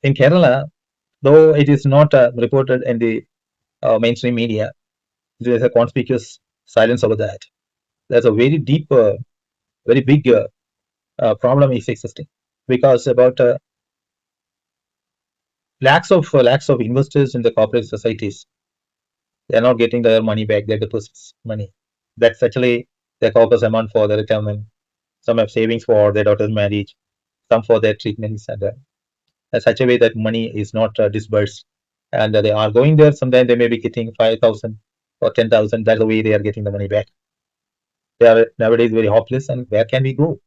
in Kerala, though it is not reported in the mainstream media, there is a conspicuous silence over that. There's a very deep, very big problem is existing because about lakhs of investors in the corporate societies, they are not getting their money back, their deposits money. That's actually their corpus amount for the retirement. Some have savings for their daughter's marriage, some for their treatments, and such a way that money is not disbursed. And they are going there. Sometimes they may be getting 5,000 or 10,000. That's the way they are getting the money back. They are nowadays very hopeless. And where can we go?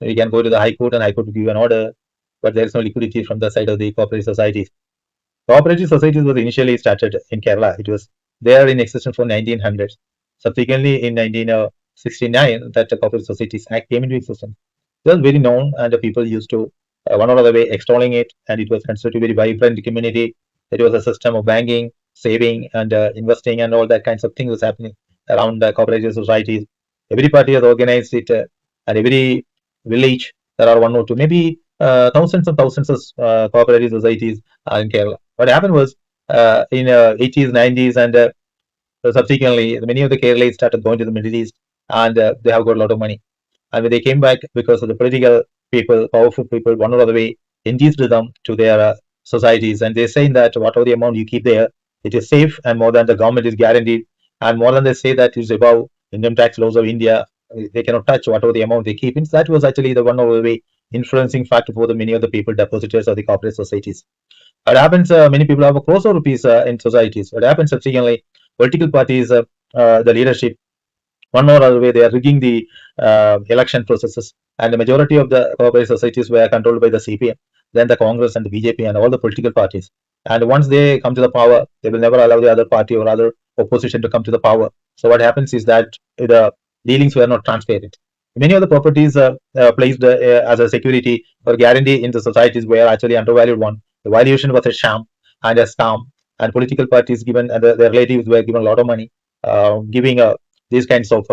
We can go to the High Court, and High Court will give an order, but there is no liquidity from the side of the cooperative societies. Cooperative societies was initially started in Kerala. It was there in existence for 1900s. Subsequently, in 1969, that the Cooperative Societies Act came into existence. It was very known, and the people used to one or other way extolling it, and it was considered a very vibrant community. It was a system of banking, saving, and investing, and all that kinds of things was happening around the cooperative societies. Every party has organized it, and every village there are one or two, maybe thousands and thousands of cooperative societies in Kerala. What happened was in 80s, 90s, and subsequently, many of the Kerala's started going to the Middle East, and they have got a lot of money. And when they came back, because of the political people, powerful people, one or other way, induced them to their societies, and they're saying that whatever the amount you keep there, it is safe, and more than the government is guaranteed, and more than they say that is above income tax laws of India, they cannot touch whatever the amount they keep. And that was actually the one or the way influencing factor for the many of the people depositors of the corporate societies. What happens, many people have a crores of rupees in societies. What happens subsequently, political parties, the leadership, one or other way, they are rigging the election processes. And the majority of the corporate societies were controlled by the CPM, then the Congress and the BJP and all the political parties. And once they come to the power, they will never allow the other party or other opposition to come to the power. So what happens is that the dealings were not transparent. Many of the properties placed as a security or guarantee in the societies were actually undervalued one. The valuation was a sham and a scam, and political parties given and their relatives were given a lot of money, giving these kinds of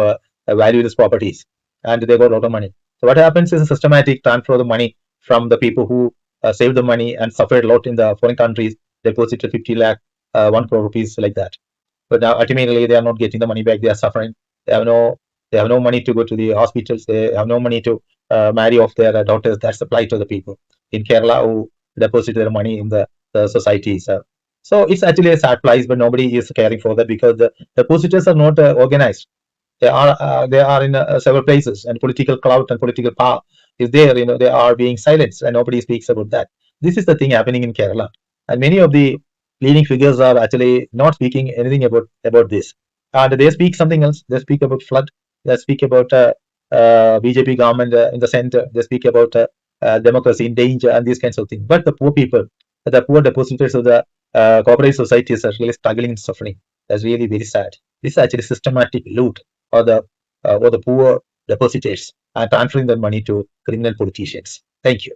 valueless properties, and they got a lot of money. So what happens is a systematic transfer of the money from the people who saved the money and suffered a lot in the foreign countries, deposited 50 lakh, 1 crore rupees like that. But now ultimately they are not getting the money back. They are suffering. They have no they have no money to go to the hospitals. They have no money to marry off their daughters. That's the plight of the people in Kerala who deposit their money in the societies. So it's actually a sad place, but nobody is caring for that because the depositors are not organized. They are in several places, and political clout and political power is there. They are being silenced, and nobody speaks about that. This is the thing happening in Kerala, and many of the leading figures are actually not speaking anything about this, and they speak something else. They speak about flood. They speak about BJP government in the center. They speak about democracy in danger and these kinds of things. But the poor people, the poor depositors of the cooperative societies are really struggling and suffering. That's really very sad. This is actually systematic loot or the poor depositors and transferring their money to criminal politicians. Thank you.